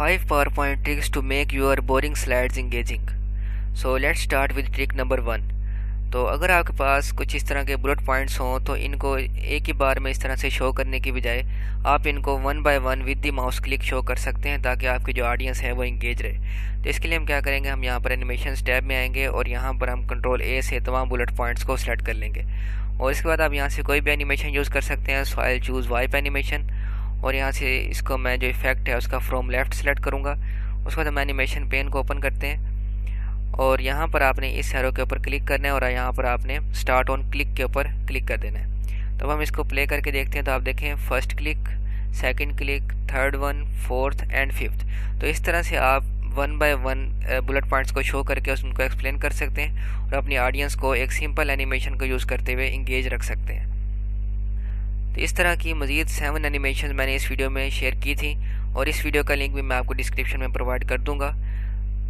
5 PowerPoint tricks to make your boring slides engaging. So let's start with trick number 1. तो अगर आपके पास कुछ इस तरह के बुलेट पॉइंट्स हों तो इनको एक ही बार में इस तरह से शो करने की बजाय आप इनको one by one with the mouse click show कर सकते हैं ताकि आपकी जो ऑडियंस है वो इंगेज रहे। तो इसके लिए हम क्या करेंगे, हम यहाँ पर एनिमेशन टैब में आएंगे और यहाँ पर हम कंट्रोल ए से तमाम बुलेट पॉइंट्स को सिलेक्ट कर लेंगे और इसके बाद आप यहाँ से कोई भी एनिमेशन यूज़ कर सकते हैं। सो आई चूज़ वाइप एनिमेशन और यहाँ से इसको मैं जो इफेक्ट है उसका फ्रॉम लेफ्ट सेलेक्ट करूँगा। उसके बाद हम एनिमेशन पेन को ओपन करते हैं और यहाँ पर आपने इस एरो के ऊपर क्लिक करना है और यहाँ पर आपने स्टार्ट ऑन क्लिक के ऊपर क्लिक कर देना है। तो हम इसको प्ले करके देखते हैं। तो आप देखें first click, second click, third one, fourth and fifth. तो इस तरह से आप one by one bullet points को शो करके उनको एक्सप्लेन कर सकते हैं और अपनी ऑडियंस को एक सिंपल एनिमेशन को यूज़ करते हुए इंगेज रख सकते हैं। तो इस तरह की मज़ीद 7 एनिमेशन मैंने इस वीडियो में शेयर की थी और इस वीडियो का लिंक भी मैं आपको डिस्क्रिप्शन में प्रोवाइड कर दूंगा।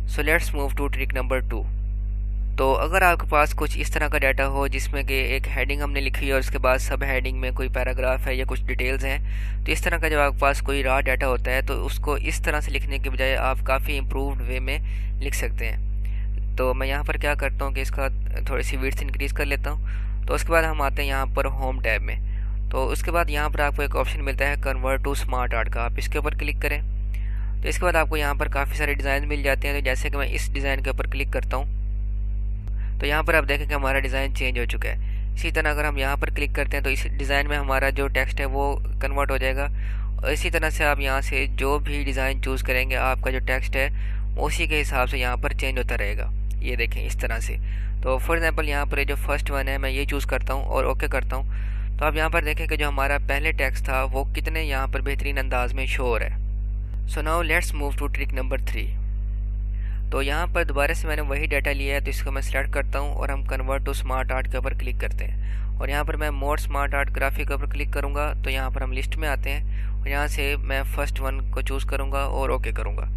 So let's move to trick number 2। तो अगर आपके पास कुछ इस तरह का डाटा हो जिसमें कि एक हेडिंग हमने लिखी है और उसके बाद सब हेडिंग में कोई पैराग्राफ है या कुछ डिटेल्स हैं, तो इस तरह का जब आपके पास कोई रॉ डाटा होता है तो उसको इस तरह से लिखने के बजाय आप काफ़ी इम्प्रूव्ड वे में लिख सकते हैं। तो मैं यहाँ पर क्या करता हूँ कि इसका थोड़ी सी विड्थ इंक्रीज़ कर लेता हूँ। तो उसके बाद हम आते हैं यहाँ पर होम टैब में। तो उसके बाद यहाँ पर आपको एक ऑप्शन मिलता है कन्वर्ट टू स्मार्ट आर्ट का, आप इसके ऊपर क्लिक करें। तो इसके बाद आपको यहाँ पर काफ़ी सारे डिज़ाइन मिल जाते हैं। तो जैसे कि मैं इस डिज़ाइन के ऊपर क्लिक करता हूँ तो यहाँ पर आप देखें कि हमारा डिज़ाइन चेंज हो चुका है। इसी तरह अगर हम यहाँ पर क्लिक करते हैं तो इस डिज़ाइन में हमारा जो टेक्स्ट है वो कन्वर्ट हो जाएगा और इसी तरह से आप यहाँ से जो भी डिज़ाइन चूज़ करेंगे आपका जो टेक्स्ट है उसी के हिसाब से यहाँ पर चेंज होता रहेगा। ये देखें इस तरह से। तो फॉर एग्ज़ाम्पल यहाँ पर जो फर्स्ट वन है मैं ये चूज़ करता हूँ और ओके करता हूँ। तो आप यहाँ पर देखें कि जो हमारा पहले टेक्स्ट था वो कितने यहाँ पर बेहतरीन अंदाज में शो हो रहा है। So now let's move to trick number 3। तो यहाँ पर दोबारा से मैंने वही डाटा लिया है तो इसको मैं सिलेक्ट करता हूँ और हम कन्वर्ट टू स्मार्ट आर्ट के ऊपर क्लिक करते हैं और यहाँ पर मैं मोर स्मार्ट आर्ट ग्राफिक के ऊपर क्लिक करूँगा। तो यहाँ पर हम लिस्ट में आते हैं और यहाँ से मैं फर्स्ट वन को चूज़ करूँगा और ओके करूँगा।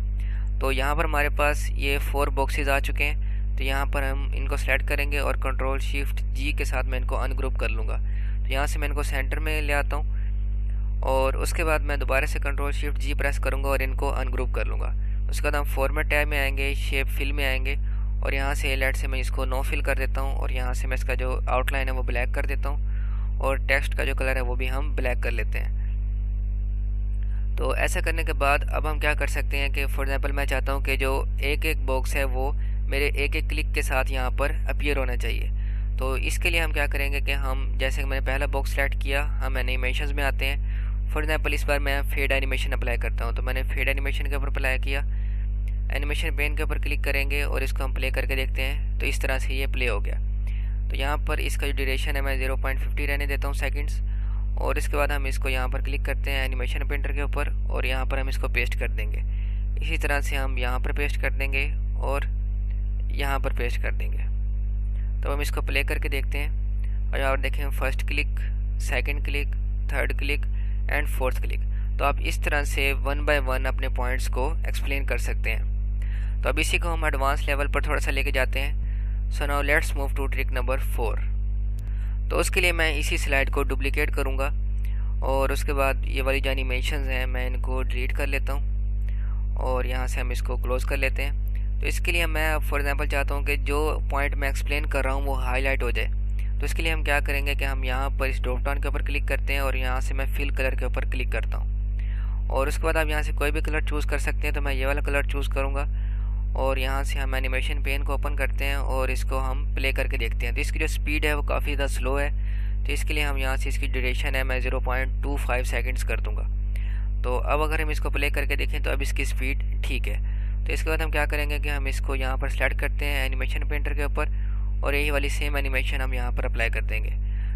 तो यहाँ पर हमारे पास ये 4 बॉक्सेस आ चुके हैं। तो यहाँ पर हम इनको सेलेक्ट करेंगे और कंट्रोल शिफ्ट जी के साथ मैं इनको अनग्रुप कर लूँगा। तो यहाँ से मैं इनको सेंटर में ले आता हूँ और उसके बाद मैं दोबारा से कंट्रोल शिफ्ट जी प्रेस करूँगा और इनको अनग्रुप कर लूँगा। उसके बाद हम फॉर्मेट टैब में आएंगे, शेप फिल में आएंगे और यहाँ से लेट से मैं इसको नो फिल कर देता हूँ और यहाँ से मैं इसका जो आउटलाइन है वो ब्लैक कर देता हूँ और टेक्स्ट का जो कलर है वो भी हम ब्लैक कर लेते हैं। तो ऐसा करने के बाद अब हम क्या कर सकते हैं कि फॉर एग्जांपल मैं चाहता हूँ कि जो एक एक बॉक्स है वो मेरे एक एक क्लिक के साथ यहाँ पर अपीयर होना चाहिए। तो इसके लिए हम क्या करेंगे कि हम जैसे कि मैंने पहला बॉक्स सेलेक्ट किया, हम एनिमेशंस में आते हैं। फॉर एग्जांपल इस बार मैं फेड एनिमेशन अप्लाई करता हूँ। तो मैंने फेड एनिमेशन के ऊपर अप्लाई किया, एनिमेशन पेन के ऊपर क्लिक करेंगे और इसको हम प्ले करके देखते हैं। तो इस तरह से ये प्ले हो गया। तो यहाँ पर इसका जो ड्यूरेशन है मैं 0.50 रहने देता हूँ सेकंड्स और इसके बाद हम इसको यहाँ पर क्लिक करते हैं एनिमेशन पेंटर के ऊपर और यहाँ पर हम इसको पेस्ट कर देंगे। इसी तरह से हम यहाँ पर पेस्ट कर देंगे और यहाँ पर पेस्ट कर देंगे। तो हम इसको प्ले करके देखते हैं और यहाँ पर देखें first click, second click, third click and fourth click. तो आप इस तरह से वन बाय वन अपने पॉइंट्स को एक्सप्लेन कर सकते हैं। तो अब इसी को हम एडवांस लेवल पर थोड़ा सा लेके जाते हैं। So now let's move to trick number 4। तो उसके लिए मैं इसी स्लाइड को डुप्लीकेट करूँगा और उसके बाद ये वाली जो एनिमेशंस हैं मैं इनको डिलीट कर लेता हूँ और यहाँ से हम इसको क्लोज़ कर लेते हैं। तो इसके लिए मैं फॉर एग्जांपल चाहता हूँ कि जो पॉइंट मैं एक्सप्लेन कर रहा हूँ वो हाईलाइट हो जाए। तो इसके लिए हम क्या करेंगे कि हम यहाँ पर इस ड्रॉप डाउन के ऊपर क्लिक करते हैं और यहाँ से मैं फिल कलर के ऊपर क्लिक करता हूँ और उसके बाद आप यहाँ से कोई भी कलर चूज़ कर सकते हैं। तो मैं ये वाला कलर चूज़ करूँगा और यहाँ से हम एनिमेशन पेन को ओपन करते हैं और इसको हम प्ले करके देखते हैं। तो इसकी जो स्पीड है वो काफ़ी ज़्यादा स्लो है। तो इसके लिए हम यहाँ से इसकी ड्यूरेशन है मैं 0.25 सेकंड्स कर दूँगा। तो अब अगर हम इसको प्ले करके देखें तो अब इसकी स्पीड ठीक है। तो इसके बाद हम क्या करेंगे कि हम इसको यहाँ पर सेलेक्ट करते हैं एनिमेशन पेंटर के ऊपर और यही वाली सेम एनिमेशन हम यहाँ पर अप्लाई कर देंगे।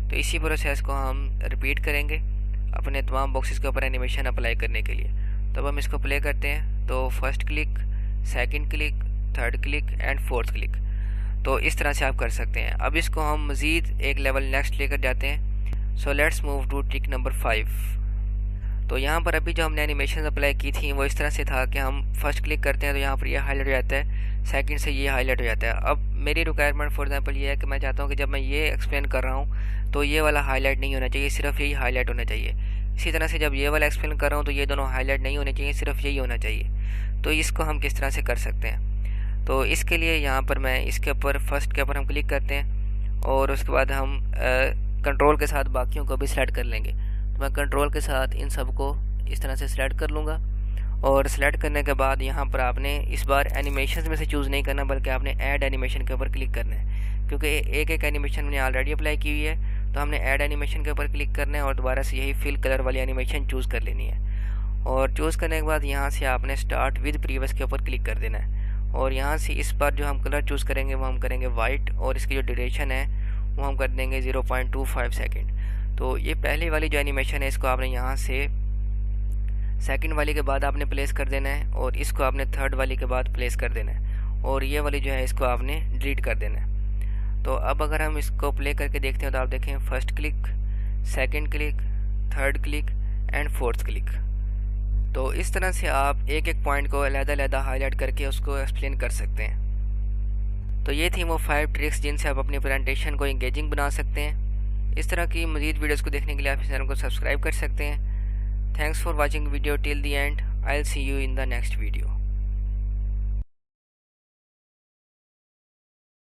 तो इसी प्रोसेस को हम रिपीट करेंगे अपने तमाम बॉक्सेस के ऊपर एनिमेशन अप्लाई करने के लिए। तो अब हम इसको प्ले करते हैं तो first click, second click, third click and fourth click. तो इस तरह से आप कर सकते हैं। अब इसको हम मज़ीद एक लेवल नेक्स्ट लेकर जाते हैं। So let's move to trick number 5। तो यहाँ पर अभी जो हमने एनिमेशन अप्लाई की थी वो इस तरह से था कि हम फर्स्ट क्लिक करते हैं तो यहाँ पर ये हाईलाइट हो जाता है, सेकंड से ये हाईलाइट हो जाता है। अब मेरी रिक्वायरमेंट फॉर एग्जांपल ये है कि मैं चाहता हूँ कि जब मैं ये एक्सप्लेन कर रहा हूँ तो ये वाला हाईलाइट नहीं होना चाहिए, सिर्फ यही हाईलाइट होना चाहिए। इसी तरह से जब ये वाला एक्सप्लेन कर रहा हूँ तो ये दोनों हाईलाइट नहीं होने चाहिए, सिर्फ यही होना चाहिए। तो इसको हम किस तरह से कर सकते हैं। तो इसके लिए यहाँ पर मैं इसके ऊपर फर्स्ट के ऊपर हम क्लिक करते हैं और उसके बाद हम कंट्रोल के साथ बाकियों को भी सिलेक्ट कर लेंगे। तो मैं कंट्रोल के साथ इन सब को इस तरह से सिलेक्ट कर लूँगा और सिलेक्ट करने के बाद यहाँ पर आपने इस बार एनिमेशन में से चूज़ नहीं करना, बल्कि आपने ऐड एनिमेशन के ऊपर क्लिक करना है, क्योंकि एक एक एनिमेशन मैंने ऑलरेडी अप्लाई की हुई है। तो हमने ऐड एनिमेशन के ऊपर क्लिक करना है और दोबारा से यही फिल कलर वाली एनिमेशन चूज़ कर लेनी है। और चूज़ करने के बाद यहाँ से आपने स्टार्ट विद प्रीवियस के ऊपर क्लिक कर देना है और यहाँ से इस बार जो हम कलर चूज़ करेंगे वो हम करेंगे वाइट और इसकी जो ड्यूरेशन है वो हम कर देंगे 0.25 सेकेंड। तो ये पहली वाली जो एनिमेशन है इसको आपने यहाँ से सेकंड वाली के बाद आपने प्लेस कर देना है और इसको आपने थर्ड वाली के बाद प्लेस कर देना है और ये वाली जो है इसको आपने डिलीट कर देना है। तो अब अगर हम इसको प्ले करके देखते हैं तो आप देखें first click, second click, third click and fourth click. तो इस तरह से आप एक एक पॉइंट को अलग-अलग हाईलाइट करके उसको एक्सप्लेन कर सकते हैं। तो ये थी वो 5 ट्रिक्स जिनसे आप अपनी प्रेजेंटेशन को इंगेजिंग बना सकते हैं। इस तरह की मज़ीद वीडियोज़ को देखने के लिए आप इस चैनल को सब्सक्राइब कर सकते हैं। Thanks for watching video till the end. I'll see you in the next video.